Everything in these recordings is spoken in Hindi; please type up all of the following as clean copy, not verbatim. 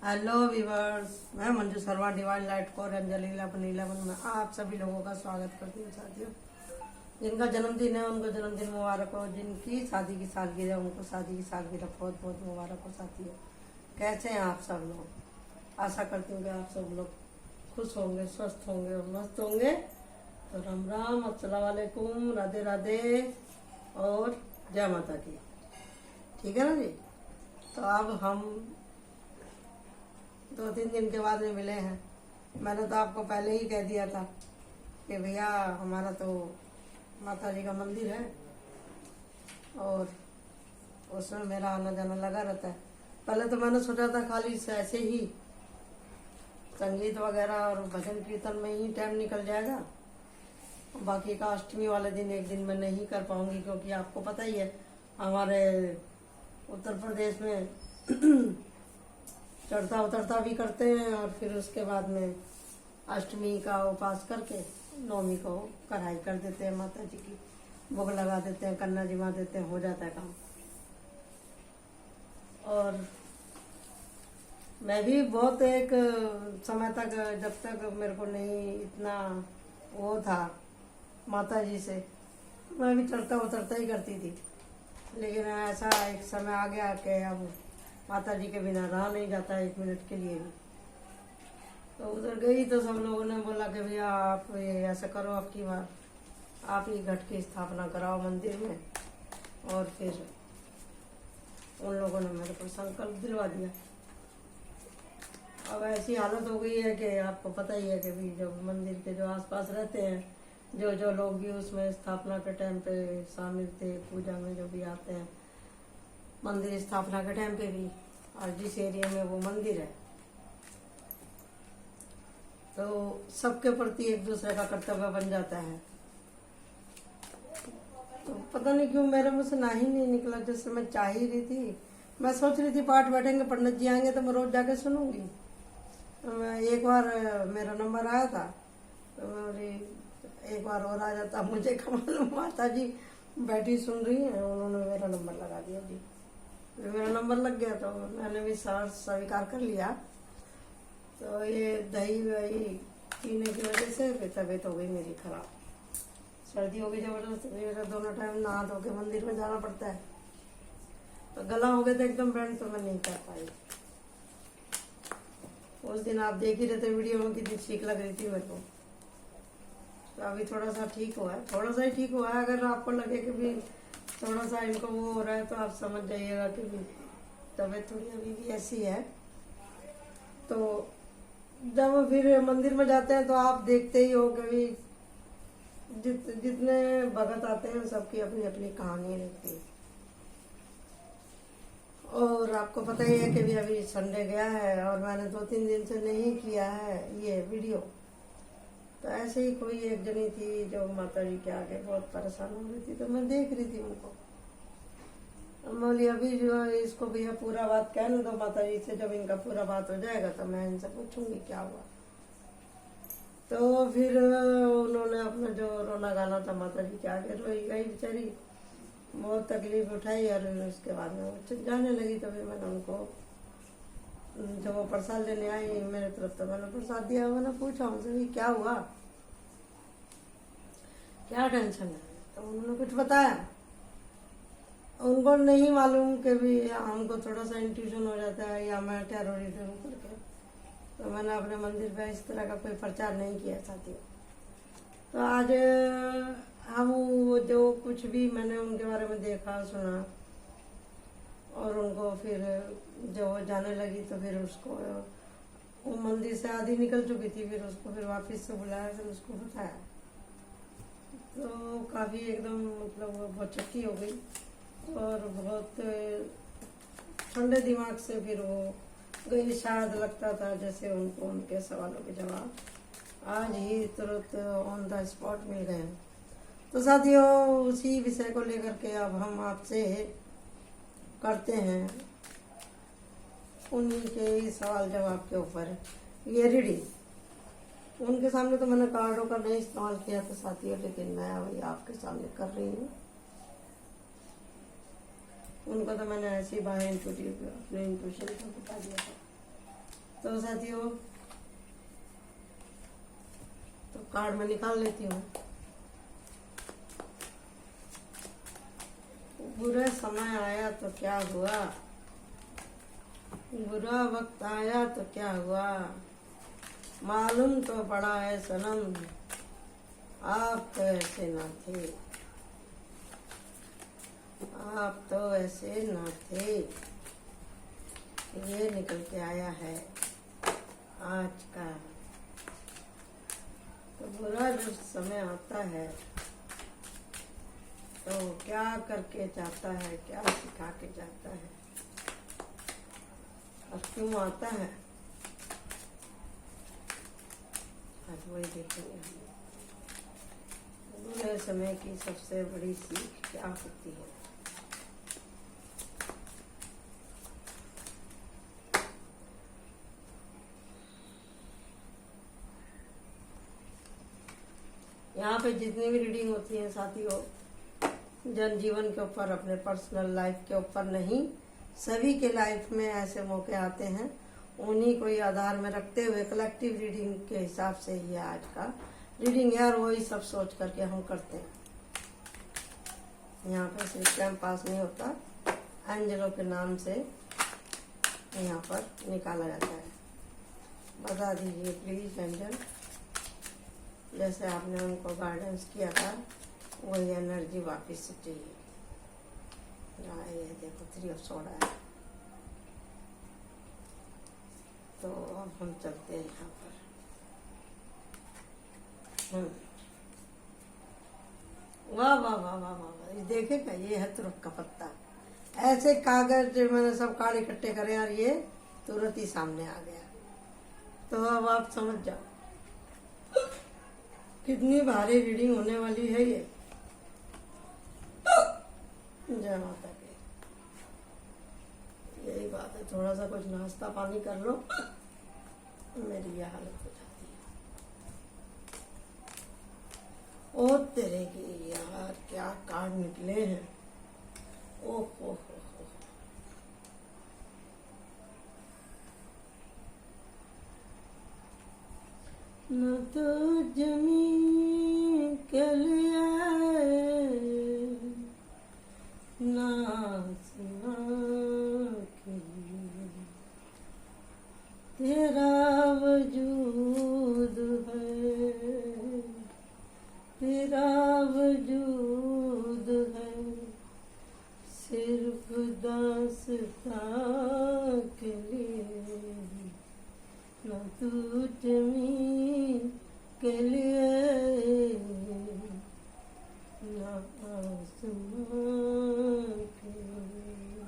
हेलो वीवर्स, मैं Manju Sharma divine light core Anjali 11 में आप सभी लोगों का स्वागत करती हूँ। साथियों, जिनका जन्मदिन है उनको जन्मदिन मुबारक हो, जिनकी शादी की सालगिरह उनको शादी की सालगिरह बहुत बहुत मुबारक हो। साथियों, कैसे हैं आप सब लोग? आशा करती हूँ कि आप सब लोग खुश होंगे, स्वस्थ होंगे और मस्त होंगे। तो राम राम, अस्सलाम वालेकुम, राधे राधे और जय माता की। ठीक है ना जी? तो अब हम 2-3 दिन के बाद में मिले हैं। मैंने तो आपको पहले ही कह दिया था कि भैया हमारा तो माता जी का मंदिर है और उसमें मेरा आना जाना लगा रहता है। पहले तो मैंने सोचा था खाली से ऐसे ही संगीत वगैरह और भजन कीर्तन में ही टाइम निकल जाएगा, बाकी का अष्टमी वाले दिन एक दिन मैं नहीं कर पाऊंगी, क्योंकि आपको पता ही है हमारे उत्तर प्रदेश में चढ़ता उतरता भी करते हैं और फिर उसके बाद में अष्टमी का उपास करके नवमी को कढ़ाई कर देते हैं, माता जी की भोग लगा देते हैं, कन्या जिमा देते हैं, हो जाता है काम। और मैं भी बहुत एक समय तक, जब तक मेरे को नहीं इतना वो था माता जी से, मैं भी चढ़ता उतरता ही करती थी। लेकिन ऐसा एक समय आ गया कि अब माता जी के बिना रहा नहीं जाता 1 मिनट के लिए भी। तो उधर गई तो सब लोगों ने बोला कि भैया आप ये ऐसा करो, अब की बार आप ही घट की स्थापना कराओ मंदिर में। और फिर उन लोगों ने मेरे को संकल्प दिलवा दिया। अब ऐसी हालत हो गई है कि आपको पता ही है कि भी जो मंदिर के जो आसपास रहते हैं, जो जो लोग भी उसमें स्थापना के टाइम पे शामिल थे, पूजा में जो भी आते हैं, मंदिर स्थापना के टाइम पे भी, और जिस एरिया में वो मंदिर है, तो सबके प्रति एक दूसरे का कर्तव्य बन जाता है। तो पता नहीं क्यों मेरे मुंह से ना ही नहीं निकला, जैसे मैं चाह ही रही थी। मैं सोच रही थी पाठ बैठेंगे, पंडित जी आएंगे तो मैं रोज जाके सुनूंगी। तो एक बार मेरा नंबर आया था, तो मैं एक बार और आ जाता, मुझे कमाल, माता जी बैठी सुन रही है, उन्होंने मेरा नंबर लगा दिया जी। मेरा नंबर लग गया तो मैंने भी स्वीकार कर लिया। तो ये दही वही पीने की वजह से तबीयत हो गई मेरी खराब, सर्दी हो गई जबरदस्त। मेरा दोनों टाइम नहा धो के मंदिर में जाना पड़ता है, तो गला हो गया था एकदम बैंड, तो मैं नहीं कर पाई। उस दिन आप देख ही रहते वीडियो में कितनी ठीक लग रही थी मेरे को। तो अभी थोड़ा सा ठीक हुआ है, थोड़ा सा ही ठीक हुआ है। अगर आपको लगे कि भी थोड़ा सा इनको वो हो रहा है तो आप समझ जाइएगा कि तबीयत थोड़ी अभी भी ऐसी है। तो जब फिर मंदिर में जाते हैं तो आप देखते ही हो कि जितने भगत आते हैं सबकी अपनी अपनी कहानी रहती है। और आपको पता ही है कि भी अभी संडे गया है और मैंने 2-3 दिन से नहीं किया है ये वीडियो। तो ऐसे ही कोई एक जनी थी जो माता जी के आगे बहुत परेशान हो रही थी, तो मैं देख रही थी उनको। बोली अभी जो है इसको भैया पूरा बात कहने दो माता जी से, जब इनका पूरा बात हो जाएगा तो मैं इनसे पूछूंगी क्या हुआ। तो फिर उन्होंने अपना जो रोना गाना था माता जी के आगे रोई गई बेचारी, बहुत तकलीफ उठाई। और उसके बाद में वो जाने लगी, तो फिर मैंने उनको, जब वो प्रसाद लेने आई मेरे तरफ, तो मैंने प्रसाद दिया। मैंने पूछा उनसे भी क्या हुआ, क्या टेंशन है, तो उन्होंने कुछ बताया। उनको नहीं मालूम कि भी हमको थोड़ा सा इंट्यूशन हो जाता है या मैं टेररिज्म करके, तो मैंने अपने मंदिर पे इस तरह का कोई प्रचार नहीं किया साथियों। तो आज हम जो कुछ भी मैंने उनके बारे में देखा सुना, और उनको फिर जो जाने लगी तो फिर उसको वो मंदिर से आधी निकल चुकी थी, फिर उसको फिर वापस से बुलाया, फिर उसको बताया। तो काफ़ी एकदम मतलब बहुत चक्की हो गई और बहुत ठंडे दिमाग से फिर वो गई। शायद लगता था जैसे उनको उनके सवालों के जवाब आज ही तुरंत ऑन द स्पॉट मिल गए। तो साथियों, उसी विषय को लेकर के अब हम आपसे करते हैं उन्हीं के सवाल जवाब के ऊपर ये रीडिंग। उनके सामने तो मैंने कार्डों का नहीं इस्तेमाल किया था साथियों, लेकिन मैं वही आपके सामने कर रही हूँ। उनको तो मैंने ऐसी बाहर अपने इंट्यूशन को बता दिया था। तो साथियों, तो कार्ड में निकाल लेती हूँ। बुरा समय आया तो क्या हुआ, बुरा वक्त आया तो क्या हुआ, मालूम तो पड़ा है सनम, आप तो ऐसे ना थे, आप तो ऐसे ना थे। ये निकल के आया है आज का। तो बुरा जब समय आता है तो क्या करके जाता है, क्या सिखा के जाता है और क्यों आता है, आज वही देखेंगे हम। बुरे समय की सबसे बड़ी सीख क्या होती है। यहाँ पे जितनी भी रीडिंग होती है साथियों, जनजीवन के ऊपर, अपने पर्सनल लाइफ के ऊपर नहीं, सभी के लाइफ में ऐसे मौके आते हैं, उन्हीं को ही आधार में रखते हुए कलेक्टिव रीडिंग के हिसाब से ही आज का रीडिंग यार वही सब सोच करके हम करते हैं। यहाँ पे सिर्फ टाइम पास नहीं होता, एंजलों के नाम से यहाँ पर निकाला जाता है। बता दीजिए प्लीज एंजल, जैसे आपने उनको गाइडेंस किया था वही एनर्जी वापस से चाहिए। ये देखो 3 ऑफ सोर्ड है। तो अब हम चलते हैं यहाँ पर। वाह वाह वाह वाह वाह, ये देखेगा, ये है तुरंत का पत्ता। ऐसे कागज मैंने सब कार्ड इकट्ठे करे और ये तुरंत ही सामने आ गया। तो अब आप समझ जाओ कितनी भारी रीडिंग होने वाली है ये। जय माता की। यही बात है, थोड़ा सा कुछ नाश्ता पानी कर लो, मेरी ये हालत हो जाती है। ओ तेरे की यार, क्या कार्ड निकले हैं। ओह हो। न तो जमीन के लिए ना आसमां के लिए, तेरा वजूद है, तेरा वजूद है, सिर्फ दास्तां के लिए, न तू जमीन के लिए न आसमां के लिए।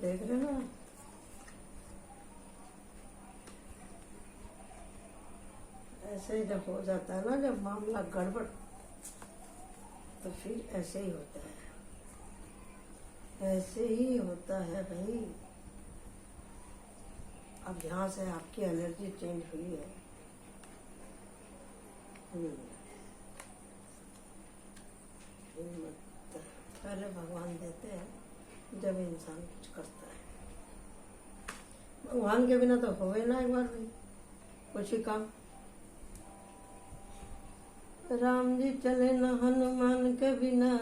देख रहे ना, ऐसे ही जब हो जाता है ना, जब मामला गड़बड़, तो फिर ऐसे ही होता है, ऐसे ही होता है भाई। अब यहाँ से आपकी एनर्जी चेंज हुई है। पहले भगवान देते हैं जब इंसान कुछ करता है। भगवान के बिना तो होवे ना एक बार भी कुछ ही काम। राम जी चले न हनुमान के बिना,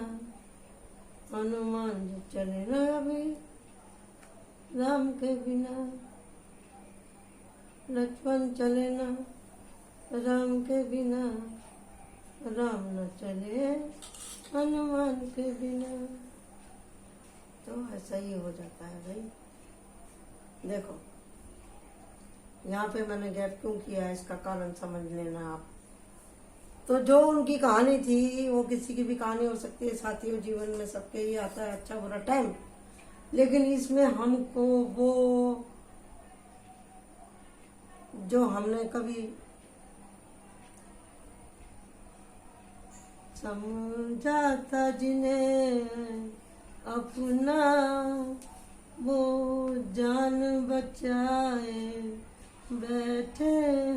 हनुमान जी चले न अभी राम के बिना, लक्ष्मण चले न राम के बिना, राम न चले हनुमान के बिना। तो ऐसा ही हो जाता है भाई। देखो यहाँ पे मैंने गैप क्यों किया है, इसका कारण समझ लेना आप। तो जो उनकी कहानी थी, वो किसी की भी कहानी हो सकती है साथियों, जीवन में सबके ही आता है अच्छा बुरा टाइम। लेकिन इसमें हमको वो जो हमने कभी समझा था, जिन्हें अपना वो जान बचाए बैठे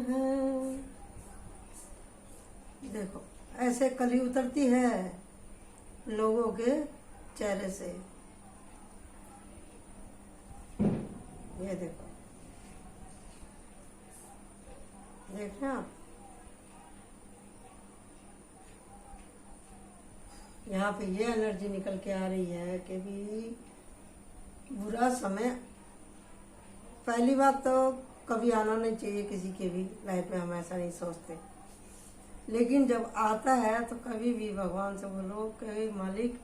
हैं। देखो ऐसे कली उतरती है लोगों के चेहरे से। ये देखो, देख रहे हैं आप, यहाँ पे ये एनर्जी निकल के आ रही है कि भी बुरा समय, पहली बात तो कभी आना नहीं चाहिए किसी के भी लाइफ में, हम ऐसा नहीं सोचते, लेकिन जब आता है तो कभी भी भगवान से बोलो कि मालिक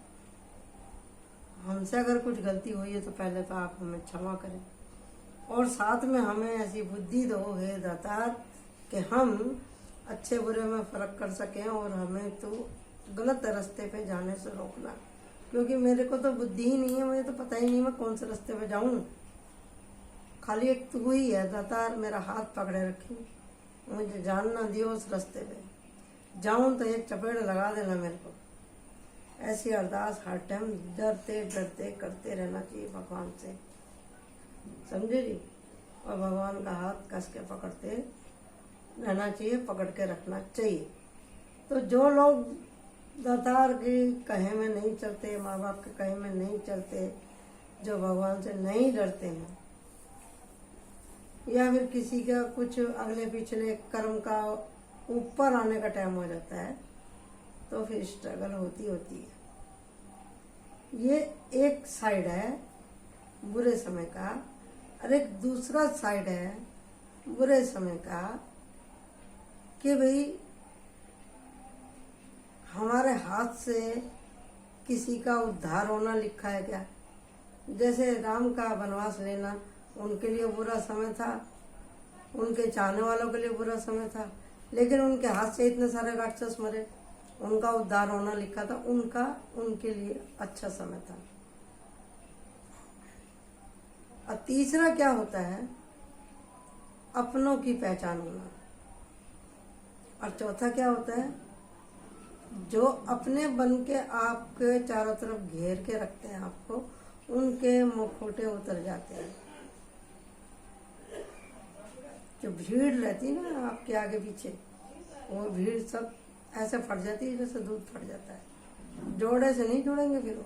हमसे अगर कुछ गलती हुई है तो पहले तो आप हमें क्षमा करें, और साथ में हमें ऐसी बुद्धि दो हे दातार कि हम अच्छे बुरे में फर्क कर सकें, और हमें तो गलत रास्ते पे जाने से रोकना, क्योंकि मेरे को तो बुद्धि ही नहीं है, मुझे तो पता ही नहीं मैं कौन से रास्ते पे जाऊं, खाली एक तू ही है दातार, मेरा हाथ पकड़े रखी, मुझे जानना दियो उस रास्ते पे जाऊं तो एक चपेट लगा देना मेरे को। ऐसी अरदास हर टाइम डरते डरते करते रहना चाहिए भगवान से, समझे जी, और भगवान का हाथ कस के पकड़ते रहना चाहिए, पकड़ के रखना चाहिए। तो जो लोग दातार के कहे में नहीं चलते, माँ बाप के कहे में नहीं चलते, जो भगवान से नहीं डरते हैं, या फिर किसी का कुछ अगले पिछले कर्म का ऊपर आने का टाइम हो जाता है तो फिर स्ट्रगल होती है। ये एक साइड है बुरे समय का, और एक दूसरा साइड है बुरे समय का कि भाई हमारे हाथ से किसी का उद्धार होना लिखा है क्या। जैसे राम का वनवास लेना उनके लिए बुरा समय था, उनके चाहने वालों के लिए बुरा समय था, लेकिन उनके हाथ से इतने सारे राक्षस मरे, उनका उद्धार होना लिखा था, उनके लिए अच्छा समय था। और तीसरा क्या होता है, अपनों की पहचान होना, और चौथा क्या होता है, जो अपने बन के आपके चारों तरफ घेर के रखते हैं आपको, उनके मुखौटे उतर जाते हैं। जो भीड़ रहती है ना आपके आगे पीछे, वो भीड़ सब ऐसे फट जाती है जैसे दूध फट जाता है, जोड़े से नहीं जुड़ेंगे, फिर वो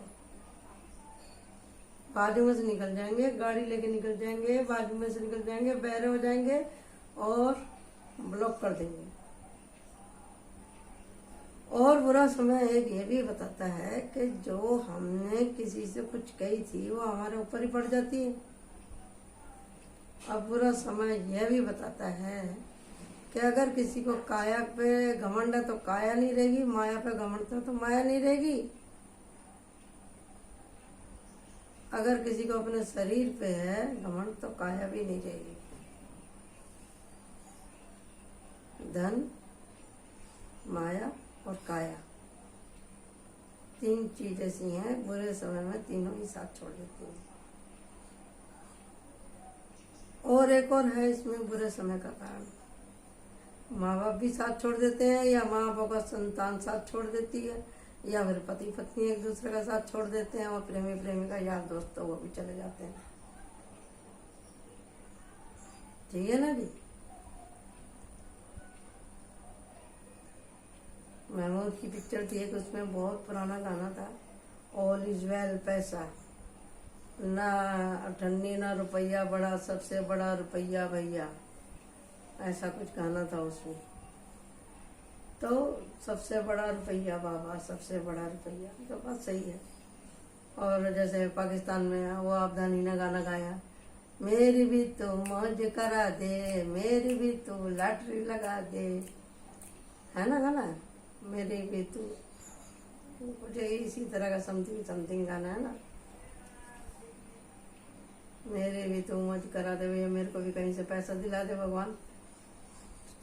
बाजू में से निकल जाएंगे, गाड़ी लेके निकल जाएंगे, बाजू में से निकल जाएंगे, बहरे हो जाएंगे और ब्लॉक कर देंगे। और बुरा समय एक ये भी बताता है कि जो हमने किसी से कुछ कही थी वो हमारे ऊपर ही पड़ जाती है। अब बुरा समय यह भी बताता है कि अगर किसी को काया पे घमंड है तो काया नहीं रहेगी, माया पे घमंड है तो माया नहीं रहेगी। अगर किसी को अपने शरीर पे है घमंड तो काया भी नहीं रहेगी। धन, माया और काया, तीन चीज ऐसी हैं बुरे समय में तीनों ही साथ छोड़ देती हैं। और एक और है इसमें बुरे समय का कारण, माँ बाप भी साथ छोड़ देते हैं, या माँ बाप का संतान साथ छोड़ देती है, या फिर पति पत्नी एक दूसरे का साथ छोड़ देते हैं, और प्रेमी प्रेमिका यार दोस्त तो वो भी चले जाते हैं। ठीक है ना जी। महमूद की पिक्चर थी एक, उसमें बहुत पुराना गाना था, ऑल इज वेल, पैसा ना अठन्नी ना रुपया बड़ा, सबसे बड़ा रुपया भैया, ऐसा कुछ गाना था उसमें। तो सबसे बड़ा रुपया बाबा, सबसे बड़ा रुपया, तो बात सही है। और जैसे पाकिस्तान में वो अब्दानी ने गाना गाया, मेरी भी तो मौज करा दे, मेरी भी तो लॉटरी लगा दे, है ना गाना, मेरी भी तो कुछ इसी तरह का समथिंग गाना है ना, मेरे भी तो मौज करा दे भैया, मेरे को भी कहीं से पैसा दिला दे भगवान।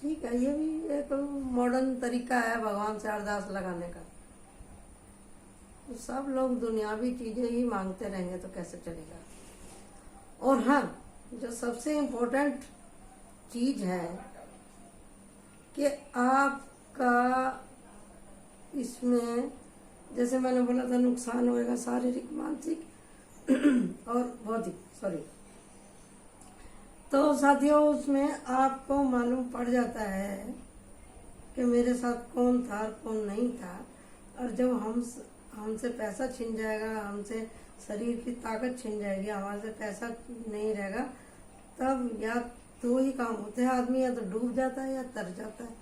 ठीक है, ये भी एक मॉडर्न तरीका है भगवान से अरदास लगाने का। तो सब लोग दुनियावी चीजें ही मांगते रहेंगे तो कैसे चलेगा। और हाँ, जो सबसे इम्पोर्टेंट चीज है कि आपका इसमें, जैसे मैंने बोला था, नुकसान होएगा शारीरिक, मानसिक और भौतिक, सॉरी। तो साथियों, उसमें आपको मालूम पड़ जाता है कि मेरे साथ कौन था और कौन नहीं था। और जब हमसे पैसा छिन जाएगा, हमसे शरीर की ताकत छिन जाएगी, हमारे से पैसा नहीं रहेगा, तब या दो ही काम होते हैं, आदमी या तो डूब जाता है या तर जाता है।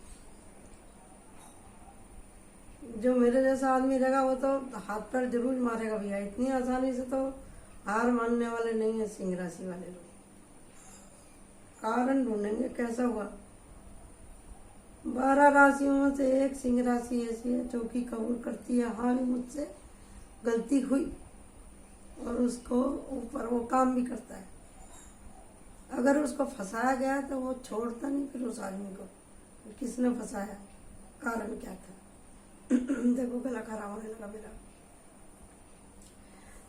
जो मेरे जैसा आदमी रहेगा वो तो हाथ पैर जरूर मारेगा भैया, इतनी आसानी से तो हार मानने वाले नहीं है सिंह राशि वाले लोग। कारण ढूंढेंगे कैसा हुआ। 12 राशियों से एक सिंह राशि ऐसी है जो कि कबूल करती है, हाँ मुझसे गलती हुई, और उसको ऊपर वो काम भी करता है। अगर उसको फंसाया गया तो वो छोड़ता नहीं फिर उस आदमी को। किसने फंसाया, कारण क्या था। देखो गला खराब होने लगा मेरा।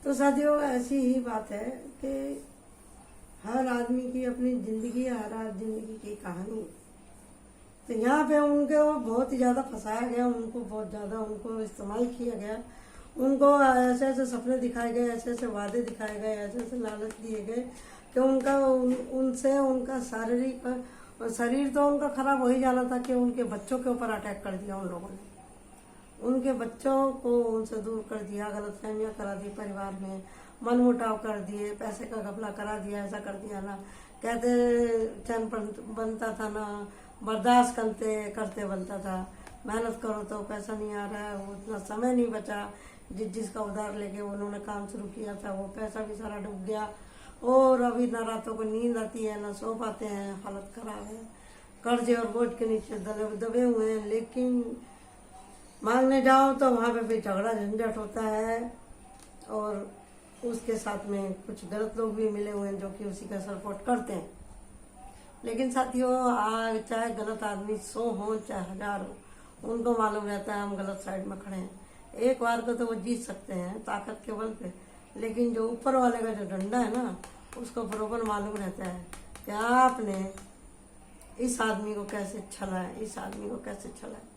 तो साथियों ऐसी ही बात है कि हर आदमी की अपनी जिंदगी, हर जिंदगी की कहानी। तो यहाँ पे उनको बहुत ही ज्यादा फंसाया गया, उनको बहुत ज्यादा उनको इस्तेमाल किया गया, उनको ऐसे ऐसे सपने दिखाए गए, ऐसे ऐसे वादे दिखाए गए, ऐसे ऐसे लालच दिए गए कि उनका उनसे उनका शारीरिक शरीर तो उनका खराब हो ही जाना था कि उनके बच्चों के ऊपर अटैक कर दिया उन लोगों ने। उनके बच्चों को उनसे दूर कर दिया, गलतफहमियां करा दी परिवार में, मनमुटाव कर दिए, पैसे का घपला करा दिया, ऐसा कर दिया ना, कहते चैन बनता था ना, बर्दाश्त करते बनता था, मेहनत करो तो पैसा नहीं आ रहा है, उतना समय नहीं बचा, जिसका उधार लेके उन्होंने काम शुरू किया था वो पैसा भी सारा डूब गया, और अभी ना रातों को नींद आती है ना सो पाते हैं, हालत खराब है, कर्जे और बोझ के नीचे दबे हुए हैं। लेकिन मांगने जाओ तो वहाँ पे भी झगड़ा झंझट होता है, और उसके साथ में कुछ गलत लोग भी मिले हुए हैं जो कि उसी का सपोर्ट करते हैं। लेकिन साथियों चाहे गलत आदमी 100 हो चाहे 1000 हो, उनको मालूम रहता है हम गलत साइड में खड़े हैं। एक बार को तो वो जीत सकते हैं ताकत के बल पे, लेकिन जो ऊपर वाले का जो डंडा है ना, उसको बरोबर मालूम रहता है कि आपने इस आदमी को कैसे छला है, इस आदमी को कैसे छला है।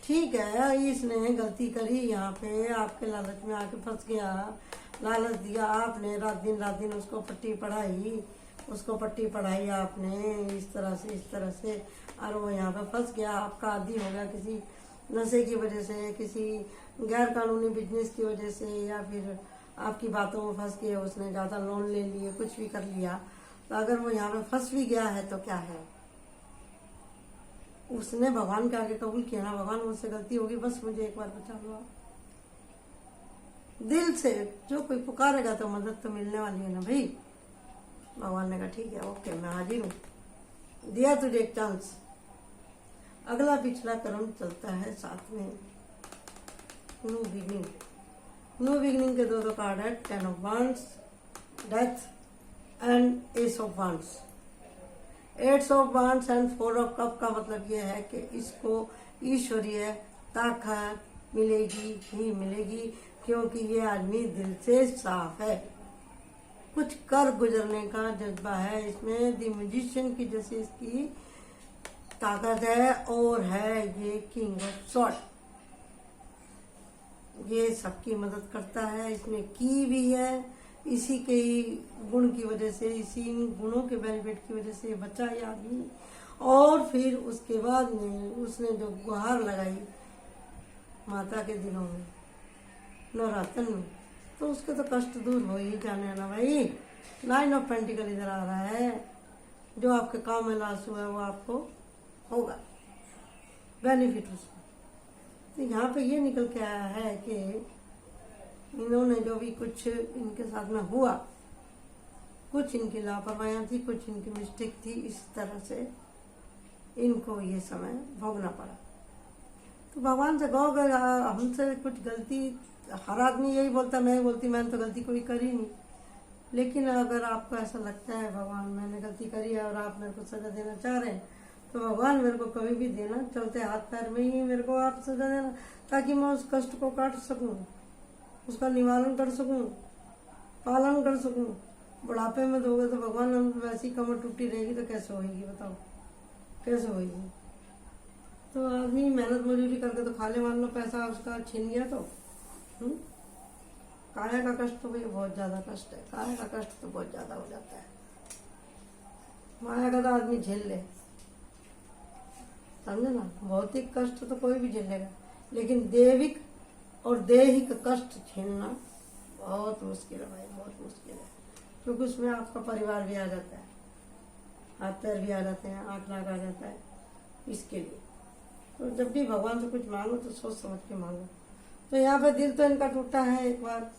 ठीक है, इसने गलती करी, यहाँ पे आपके लालच में आके फंस गया, लालच दिया आपने, रात दिन उसको पट्टी पढ़ाई आपने इस तरह से, और वो यहाँ पे फंस गया, आपका आदी हो गया किसी नशे की वजह से, किसी गैर कानूनी बिजनेस की वजह से, या फिर आपकी बातों में फंस गया, उसने ज्यादा लोन ले लिए, कुछ भी कर लिया। तो अगर वो यहाँ पे फंस भी गया है तो क्या है, उसने भगवान के आगे कबूल किया ना, भगवान मुझसे गलती होगी, बस मुझे एक बार बचा लो। दिल से जो कोई पुकारेगा तो मदद तो मिलने वाली है ना भाई। भगवान ने कहा ठीक है, ओके, मैं हाजिर हूँ, दिया तुझे एक चांस। अगला पिछला कर्म चलता है साथ में। न्यू बिगिनिंग के दो कार्ड है, 10 of wands, death and S of wands. 8 of wands and 4 of cup का मतलब यह है कि इसको ईश्वरीय ताकत मिलेगी ही मिलेगी, क्योंकि ये आदमी दिल से साफ है, कुछ कर गुजरने का जज्बा है इसमें। द म्यूजिशियन की जैसे इसकी ताकत है, और है ये किंग ऑफ सॉर्ड, ये सबकी मदद करता है, इसने की भी है, इसी के ही गुण की वजह से, इसी गुणों के बेनिफिट की वजह से बचा ये आदमी। और फिर उसके बाद में उसने जो गुहार लगाई माता के दिनों में, नवरात्रन में, तो उसके तो कष्ट दूर हो ही जाने ना भाई। 9 ऑफ पेंटिकल इधर आ रहा है, जो आपके काम में लॉस हुआ है वो आपको होगा बेनिफिट उसमें। तो यहाँ पे ये निकल के आया है कि इन्होंने जो भी कुछ इनके साथ में हुआ, कुछ इनकी लापरवाहियां थी, कुछ इनकी मिस्टेक थी, इस तरह से इनको ये समय भोगना पड़ा। तो भगवान से कहो अगर हमसे कुछ गलती, हर आदमी यही बोलता, मैं बोलती मैंने तो गलती कोई करी नहीं, लेकिन अगर आपको ऐसा लगता है भगवान मैंने गलती करी है और आप मेरे को सजा देना चाह रहे हैं, तो भगवान मेरे को कभी भी देना, चलते हाथ पैर में ही मेरे को आप सजा देना, ताकि मैं उस कष्ट को काट सकूं, उसका निवारण कर सकूं, पालन कर सकूं। बुढ़ापे में दोगे तो भगवान वैसी कमर टूटी रहेगी तो कैसे होगी, बताओ कैसे होगी। तो आदमी मेहनत मजदूरी करके तो खा ले, मान लो पैसा उसका छीन गया तो काया का कष्ट तो भैया बहुत ज्यादा कष्ट है, काया का कष्ट तो बहुत ज्यादा हो जाता है। माया का तो आदमी झेल ले, समझे ना, भौतिक कष्ट तो कोई भी झेलेगा, लेकिन देविक और देहिक कष्ट झेलना बहुत मुश्किल है भाई, बहुत मुश्किल है। क्योंकि उसमें आपका परिवार भी आ जाता है, हाथ पैर भी आ जाते हैं, 8 लाख आ जाता है। इसके लिए तो जब भी भगवान से कुछ मांगो तो सोच समझ के मांगो। तो यहाँ पे दिल तो इनका टूटा है एक बार,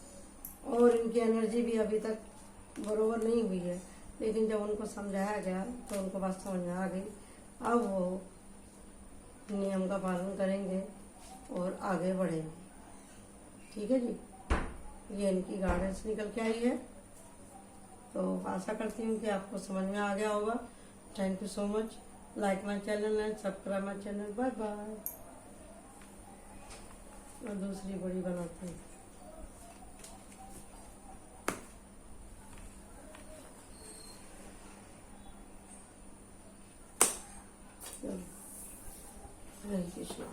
और इनकी एनर्जी भी अभी तक बरोबर नहीं हुई है, लेकिन जब उनको समझाया गया तो उनको बात समझ में आ गई। अब वो नियम का पालन करेंगे और आगे बढ़ेंगे। ठीक है जी, ये इनकी गाइडेंस निकल के आई है। तो आशा करती हूँ कि आपको समझ में आ गया होगा। Thank you so much. Like my channel and subscribe my channel. Bye bye. और दूसरी बड़ी बनाते हैं। हरे कृष्णा।